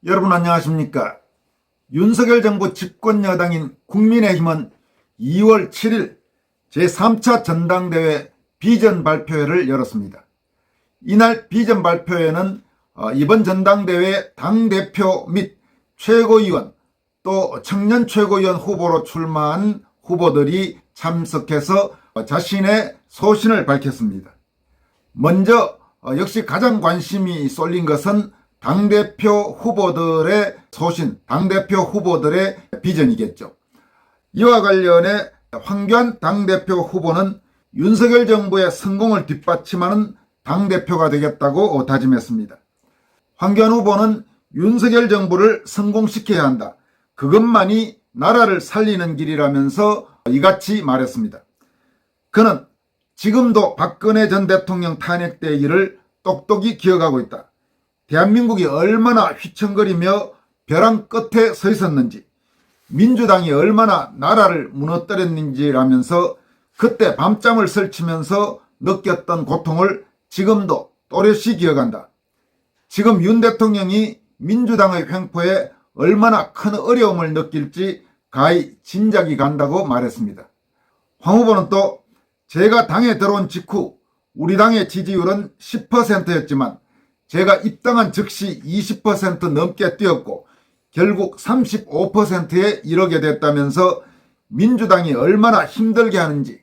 여러분 안녕하십니까? 윤석열 정부 집권 여당인 국민의힘은 2월 7일 제3차 전당대회 비전 발표회를 열었습니다. 이날 비전 발표회는 이번 전당대회 당대표 및 최고위원 또 청년 최고위원 후보로 출마한 후보들이 참석해서 자신의 소신을 밝혔습니다. 먼저 역시 가장 관심이 쏠린 것은 당대표 후보들의 소신, 당대표 후보들의 비전이겠죠. 이와 관련해 황교안 당대표 후보는 윤석열 정부의 성공을 뒷받침하는 당대표가 되겠다고 다짐했습니다. 황교안 후보는 윤석열 정부를 성공시켜야 한다. 그것만이 나라를 살리는 길이라면서 이같이 말했습니다. 그는 지금도 박근혜 전 대통령 탄핵 때일을 똑똑히 기억하고 있다. 대한민국이 얼마나 휘청거리며 벼랑 끝에 서 있었는지, 민주당이 얼마나 나라를 무너뜨렸는지라면서 그때 밤잠을 설치면서 느꼈던 고통을 지금도 또렷이 기억한다. 지금 윤 대통령이 민주당의 횡포에 얼마나 큰 어려움을 느낄지 가히 짐작이 간다고 말했습니다. 황 후보는 또 제가 당에 들어온 직후 우리 당의 지지율은 10%였지만 제가 입당한 즉시 20% 넘게 뛰었고 결국 35%에 이르게 됐다면서 민주당이 얼마나 힘들게 하는지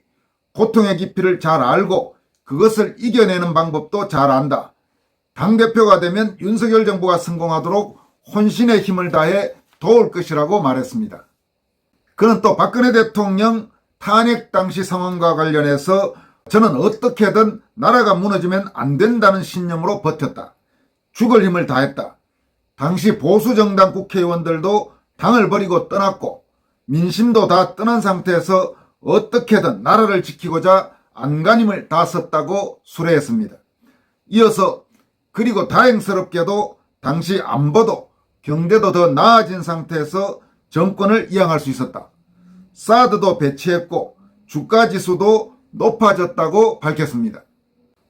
고통의 깊이를 잘 알고 그것을 이겨내는 방법도 잘 안다. 당대표가 되면 윤석열 정부가 성공하도록 혼신의 힘을 다해 도울 것이라고 말했습니다. 그는 또 박근혜 대통령 탄핵 당시 상황과 관련해서 저는 어떻게든 나라가 무너지면 안 된다는 신념으로 버텼다. 죽을 힘을 다했다. 당시 보수정당 국회의원들도 당을 버리고 떠났고 민심도 다 떠난 상태에서 어떻게든 나라를 지키고자 안간힘을 다 썼다고 수레했습니다. 이어서 그리고 다행스럽게도 당시 안보도 경제도 더 나아진 상태에서 정권을 이양할 수 있었다. 사드도 배치했고 주가지수도 높아졌다고 밝혔습니다.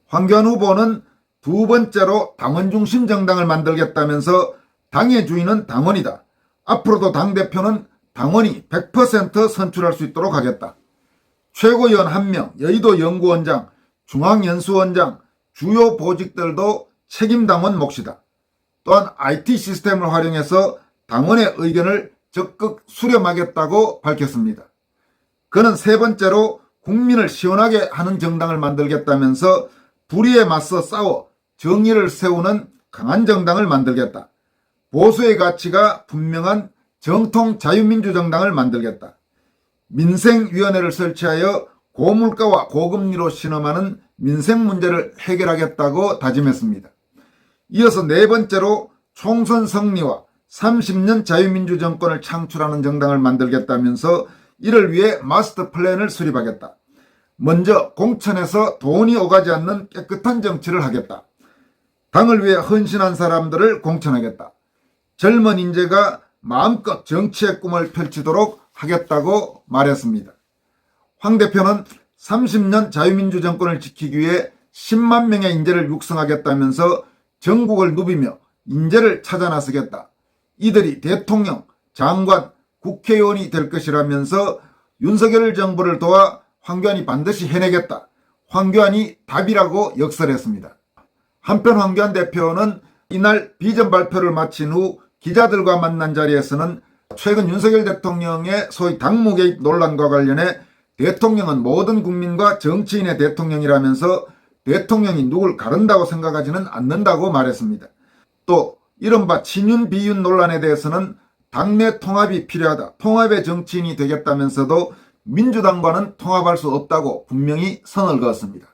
황교안 후보는 두 번째로 당원 중심 정당을 만들겠다면서 당의 주인은 당원이다. 앞으로도 당대표는 당원이 100% 선출할 수 있도록 하겠다. 최고위원 1명, 여의도 연구원장, 중앙연수원장, 주요 보직들도 책임당원 몫이다. 또한 IT 시스템을 활용해서 당원의 의견을 적극 수렴하겠다고 밝혔습니다. 그는 세 번째로 국민을 시원하게 하는 정당을 만들겠다면서 불의에 맞서 싸워 정의를 세우는 강한 정당을 만들겠다. 보수의 가치가 분명한 정통 자유민주정당을 만들겠다. 민생위원회를 설치하여 고물가와 고금리로 신음하는 민생 문제를 해결하겠다고 다짐했습니다. 이어서 네 번째로 총선 승리와 30년 자유민주 정권을 창출하는 정당을 만들겠다면서 이를 위해 마스터 플랜을 수립하겠다. 먼저 공천에서 돈이 오가지 않는 깨끗한 정치를 하겠다. 당을 위해 헌신한 사람들을 공천하겠다. 젊은 인재가 마음껏 정치의 꿈을 펼치도록 하겠다고 말했습니다. 황 대표는 30년 자유민주 정권을 지키기 위해 10만 명의 인재를 육성하겠다면서 전국을 누비며 인재를 찾아 나서겠다. 이들이 대통령, 장관, 국회의원이 될 것이라면서 윤석열 정부를 도와 황교안이 반드시 해내겠다. 황교안이 답이라고 역설했습니다. 한편 황교안 대표는 이날 비전 발표를 마친 후 기자들과 만난 자리에서는 최근 윤석열 대통령의 소위 당무 개입 논란과 관련해 대통령은 모든 국민과 정치인의 대통령이라면서 대통령이 누굴 가른다고 생각하지는 않는다고 말했습니다. 또 이른바 친윤 비윤 논란에 대해서는 당내 통합이 필요하다. 통합의 정치인이 되겠다면서도 민주당과는 통합할 수 없다고 분명히 선을 그었습니다.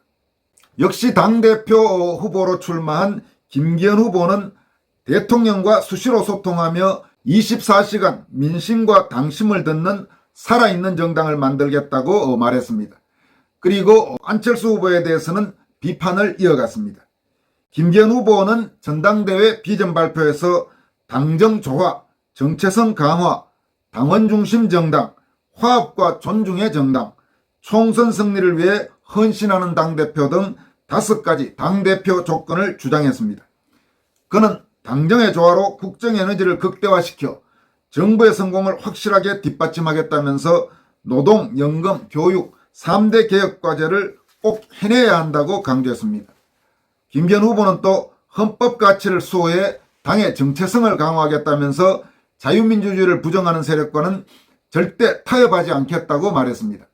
역시 당대표 후보로 출마한 김기현 후보는 대통령과 수시로 소통하며 24시간 민심과 당심을 듣는 살아있는 정당을 만들겠다고 말했습니다. 그리고 안철수 후보에 대해서는 비판을 이어갔습니다. 김기현 후보는 전당대회 비전 발표에서 당정 조화, 정체성 강화, 당원 중심 정당, 화합과 존중의 정당, 총선 승리를 위해 헌신하는 당대표 등 5가지 당대표 조건을 주장했습니다. 그는 당정의 조화로 국정에너지를 극대화시켜 정부의 성공을 확실하게 뒷받침하겠다면서 노동, 연금, 교육 3대 개혁과제를 꼭 해내야 한다고 강조했습니다. 김기현 후보는 또 헌법 가치를 수호해 당의 정체성을 강화하겠다면서 자유민주주의를 부정하는 세력과는 절대 타협하지 않겠다고 말했습니다.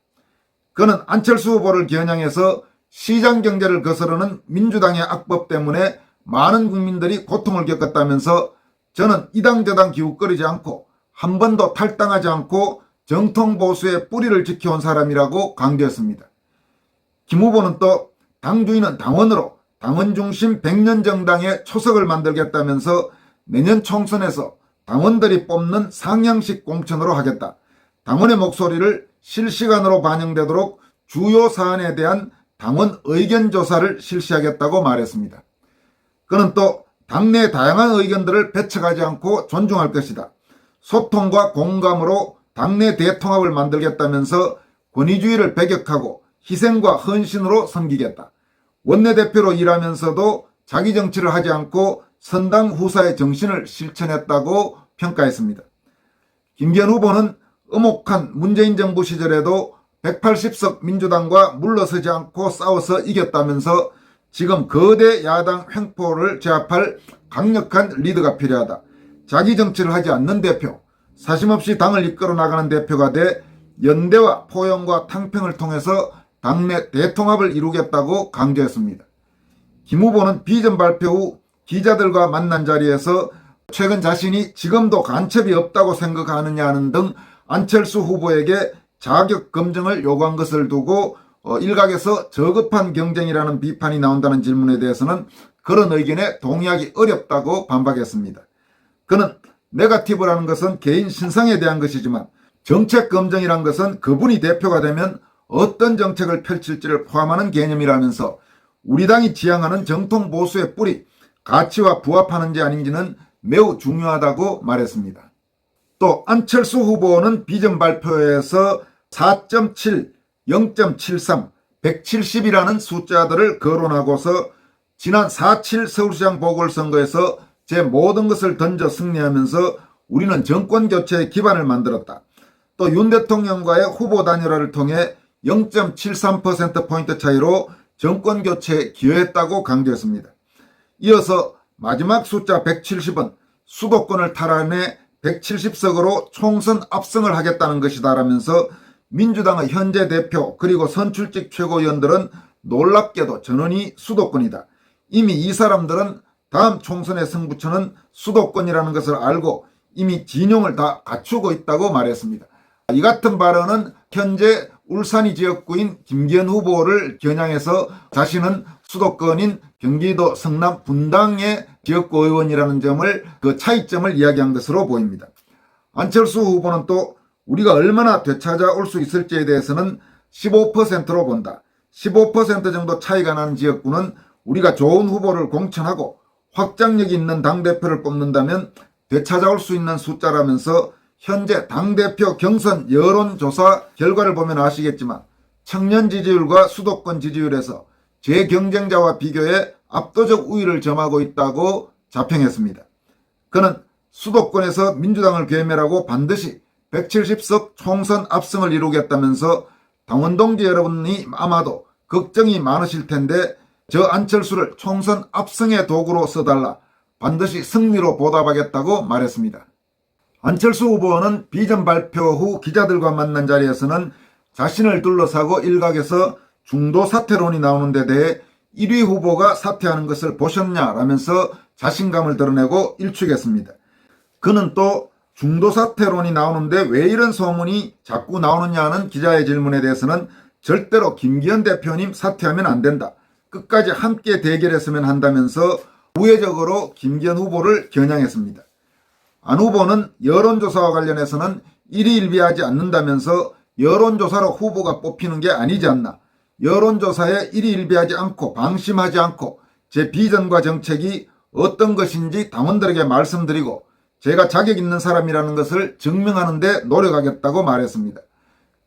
그는 안철수 후보를 겨냥해서 시장경제를 거스르는 민주당의 악법 때문에 많은 국민들이 고통을 겪었다면서 저는 이당저당 기웃거리지 않고 한 번도 탈당하지 않고 정통보수의 뿌리를 지켜온 사람이라고 강조했습니다. 김 후보는 또 당주인은 당원으로 당원 중심 100년 정당의 초석을 만들겠다면서 내년 총선에서 당원들이 뽑는 상향식 공천으로 하겠다. 당원의 목소리를 실시간으로 반영되도록 주요 사안에 대한 당원 의견 조사를 실시하겠다고 말했습니다. 그는 또 당내 다양한 의견들을 배척하지 않고 존중할 것이다. 소통과 공감으로 당내 대통합을 만들겠다면서 권위주의를 배격하고 희생과 헌신으로 섬기겠다. 원내대표로 일하면서도 자기 정치를 하지 않고 선당 후사의 정신을 실천했다고 평가했습니다. 김기현 후보는 엄혹한 문재인 정부 시절에도 180석 민주당과 물러서지 않고 싸워서 이겼다면서 지금 거대 야당 횡포를 제압할 강력한 리더가 필요하다. 자기 정치를 하지 않는 대표, 사심없이 당을 이끌어 나가는 대표가 돼 연대와 포용과 탕평을 통해서 당내 대통합을 이루겠다고 강조했습니다. 김 후보는 비전 발표 후 기자들과 만난 자리에서 최근 자신이 지금도 간첩이 없다고 생각하느냐는 등 안철수 후보에게 자격 검증을 요구한 것을 두고 일각에서 저급한 경쟁이라는 비판이 나온다는 질문에 대해서는 그런 의견에 동의하기 어렵다고 반박했습니다. 그는 네거티브라는 것은 개인 신상에 대한 것이지만 정책 검증이란 것은 그분이 대표가 되면 어떤 정책을 펼칠지를 포함하는 개념이라면서 우리 당이 지향하는 정통 보수의 뿌리, 가치와 부합하는지 아닌지는 매우 중요하다고 말했습니다. 또 안철수 후보는 비전 발표에서 4.7, 0.73, 170이라는 숫자들을 거론하고서 지난 4.7 서울시장 보궐선거에서 제 모든 것을 던져 승리하면서 우리는 정권교체의 기반을 만들었다. 또 윤 대통령과의 후보 단일화를 통해 0.73%포인트 차이로 정권교체에 기여했다고 강조했습니다. 이어서 마지막 숫자 170은 수도권을 탈환해 170석으로 총선 압승을 하겠다는 것이다 라면서 민주당의 현재 대표 그리고 선출직 최고위원들은 놀랍게도 전원이 수도권이다. 이미 이 사람들은 다음 총선의 승부처는 수도권이라는 것을 알고 이미 진영을 다 갖추고 있다고 말했습니다. 이 같은 발언은 현재 울산이 지역구인 김기현 후보를 겨냥해서 자신은 수도권인 경기도 성남 분당의 지역구 의원이라는 점을 그 차이점을 이야기한 것으로 보입니다. 안철수 후보는 또 우리가 얼마나 되찾아올 수 있을지에 대해서는 15%로 본다. 15% 정도 차이가 나는 지역구는 우리가 좋은 후보를 공천하고 확장력이 있는 당대표를 뽑는다면 되찾아올 수 있는 숫자라면서 현재 당대표 경선 여론조사 결과를 보면 아시겠지만 청년 지지율과 수도권 지지율에서 제 경쟁자와 비교해 압도적 우위를 점하고 있다고 자평했습니다. 그는 수도권에서 민주당을 괴멸하고 반드시 170석 총선 압승을 이루겠다면서 당원 동지 여러분이 아마도 걱정이 많으실 텐데 저 안철수를 총선 압승의 도구로 써달라. 반드시 승리로 보답하겠다고 말했습니다. 안철수 후보는 비전 발표 후 기자들과 만난 자리에서는 자신을 둘러싸고 일각에서 중도 사퇴론이 나오는 데 대해 1위 후보가 사퇴하는 것을 보셨냐라면서 자신감을 드러내고 일축했습니다. 그는 또 중도 사퇴론이 나오는데 왜 이런 소문이 자꾸 나오느냐는 기자의 질문에 대해서는 절대로 김기현 대표님 사퇴하면 안 된다. 끝까지 함께 대결했으면 한다면서 우회적으로 김기현 후보를 겨냥했습니다. 안 후보는 여론조사와 관련해서는 일희일비하지 않는다면서 여론조사로 후보가 뽑히는 게 아니지 않나. 여론조사에 일희일비하지 않고 방심하지 않고 제 비전과 정책이 어떤 것인지 당원들에게 말씀드리고 제가 자격 있는 사람이라는 것을 증명하는 데 노력하겠다고 말했습니다.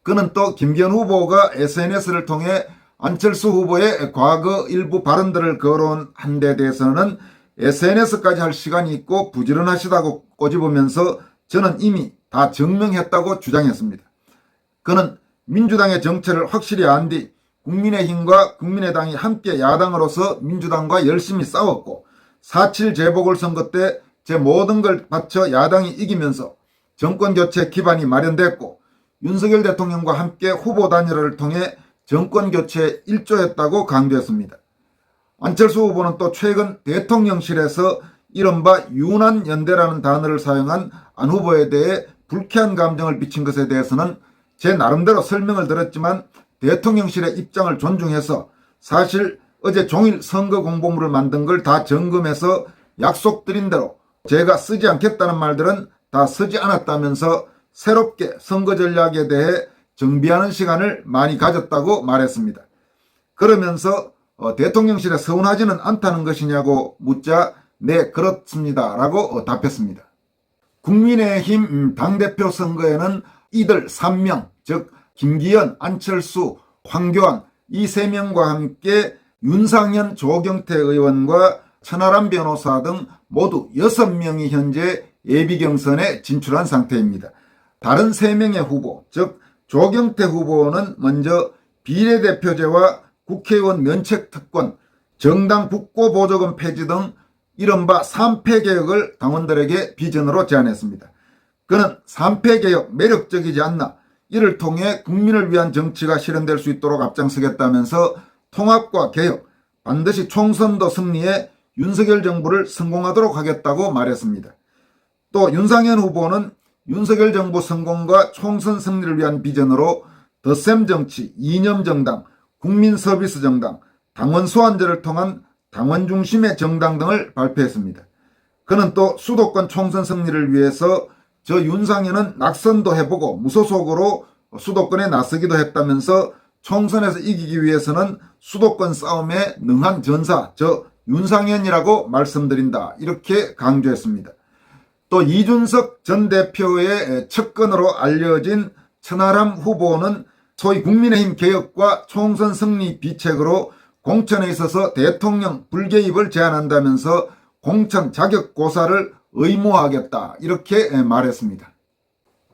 그는 또 김기현 후보가 SNS를 통해 안철수 후보의 과거 일부 발언들을 거론한 데 대해서는 SNS까지 할 시간이 있고 부지런하시다고 꼬집으면서 저는 이미 다 증명했다고 주장했습니다. 그는 민주당의 정체를 확실히 안 뒤 국민의힘과 국민의당이 함께 야당으로서 민주당과 열심히 싸웠고 4.7 재보궐선거 때 제 모든 걸 바쳐 야당이 이기면서 정권교체 기반이 마련됐고 윤석열 대통령과 함께 후보 단일화를 통해 정권교체에 일조했다고 강조했습니다. 안철수 후보는 또 최근 대통령실에서 이른바 유난연대라는 단어를 사용한 안 후보에 대해 불쾌한 감정을 비친 것에 대해서는 제 나름대로 설명을 드렸지만 대통령실의 입장을 존중해서 사실 어제 종일 선거 공보물을 만든 걸 다 점검해서 약속드린 대로 제가 쓰지 않겠다는 말들은 다 쓰지 않았다면서 새롭게 선거 전략에 대해 정비하는 시간을 많이 가졌다고 말했습니다. 그러면서 대통령실에 서운하지는 않다는 것이냐고 묻자 네 그렇습니다 라고 답했습니다. 국민의힘 당대표 선거에는 이들 3명 즉 김기현, 안철수, 황교안 이 3명과 함께 윤상현, 조경태 의원과 천하람 변호사 등 모두 6명이 현재 예비경선에 진출한 상태입니다. 다른 3명의 후보 즉 조경태 후보는 먼저 비례대표제와 국회의원 면책특권, 정당 국고보조금 폐지 등 이른바 3패 개혁을 당원들에게 비전으로 제안했습니다. 그는 3패 개혁 매력적이지 않나, 이를 통해 국민을 위한 정치가 실현될 수 있도록 앞장서겠다면서 통합과 개혁, 반드시 총선도 승리해 윤석열 정부를 성공하도록 하겠다고 말했습니다. 또 윤상현 후보는 윤석열 정부 성공과 총선 승리를 위한 비전으로 덧셈 정치, 이념 정당, 국민 서비스 정당, 당원 소환제를 통한 당원 중심의 정당 등을 발표했습니다. 그는 또 수도권 총선 승리를 위해서 저 윤상현은 낙선도 해보고 무소속으로 수도권에 나서기도 했다면서 총선에서 이기기 위해서는 수도권 싸움에 능한 전사, 저 윤상현이라고 말씀드린다, 이렇게 강조했습니다. 또 이준석 전 대표의 측근으로 알려진 천하람 후보는 소위 국민의힘 개혁과 총선 승리 비책으로 공천에 있어서 대통령 불개입을 제안한다면서 공천 자격 고사를 의무화하겠다, 이렇게 말했습니다.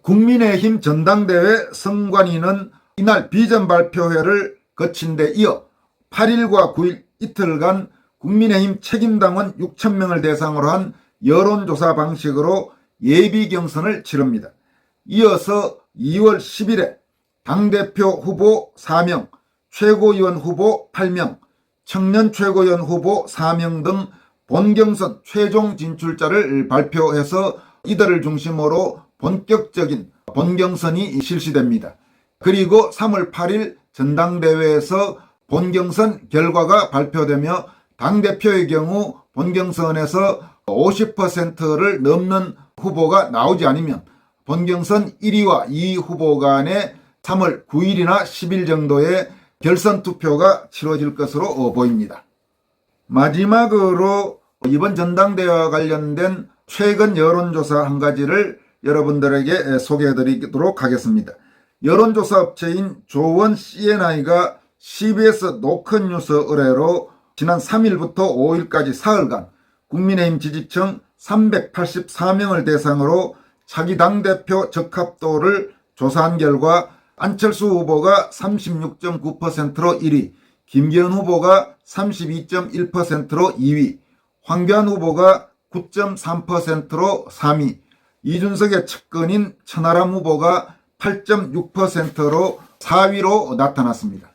국민의힘 전당대회 선관위는 이날 비전 발표회를 거친 데 이어 8일과 9일 이틀간 국민의힘 책임당원 6,000명을 대상으로 한 여론조사 방식으로 예비경선을 치릅니다. 이어서 2월 10일에 당대표 후보 4명, 최고위원 후보 8명, 청년 최고위원 후보 4명 등 본경선 최종 진출자를 발표해서 이들을 중심으로 본격적인 본경선이 실시됩니다. 그리고 3월 8일 전당대회에서 본경선 결과가 발표되며 당대표의 경우 본경선에서 50%를 넘는 후보가 나오지 않으면 본경선 1위와 2위 후보 간에 3월 9일이나 10일 정도에 결선 투표가 치러질 것으로 보입니다. 마지막으로 이번 전당대회와 관련된 최근 여론조사 한 가지를 여러분들에게 소개해드리도록 하겠습니다. 여론조사 업체인 조원 CNI가 CBS 노컷뉴스 의뢰로 지난 3일부터 5일까지 사흘간 국민의힘 지지층 384명을 대상으로 차기 당대표 적합도를 조사한 결과 안철수 후보가 36.9%로 1위, 김기현 후보가 32.1%로 2위, 황교안 후보가 9.3%로 3위, 이준석의 측근인 천하람 후보가 8.6%로 4위로 나타났습니다.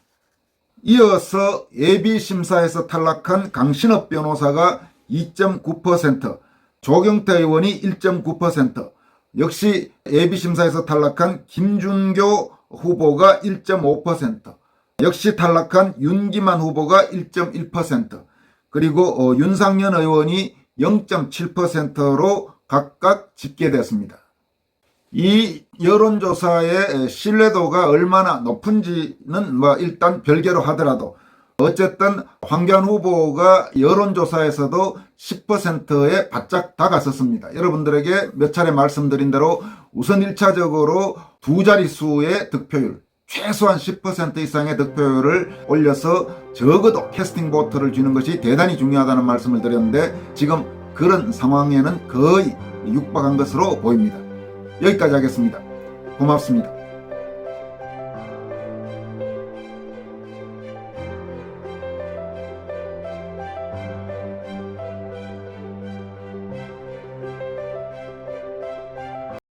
이어서 예비심사에서 탈락한 강신업 변호사가 2.9%, 조경태 의원이 1.9%, 역시 예비심사에서 탈락한 김준교 후보가 1.5%, 역시 탈락한 윤기만 후보가 1.1%, 그리고 윤상현 의원이 0.7%로 각각 집계됐습니다. 이 여론조사의 신뢰도가 얼마나 높은지는 일단 별개로 하더라도 어쨌든 황교안 후보가 여론조사에서도 10%에 바짝 다가섰습니다. 여러분들에게 몇 차례 말씀드린 대로 우선 1차적으로 두 자릿수의 득표율, 최소한 10% 이상의 득표율을 올려서 적어도 캐스팅 보트를 주는 것이 대단히 중요하다는 말씀을 드렸는데 지금 그런 상황에는 거의 육박한 것으로 보입니다. 여기까지 하겠습니다. 고맙습니다.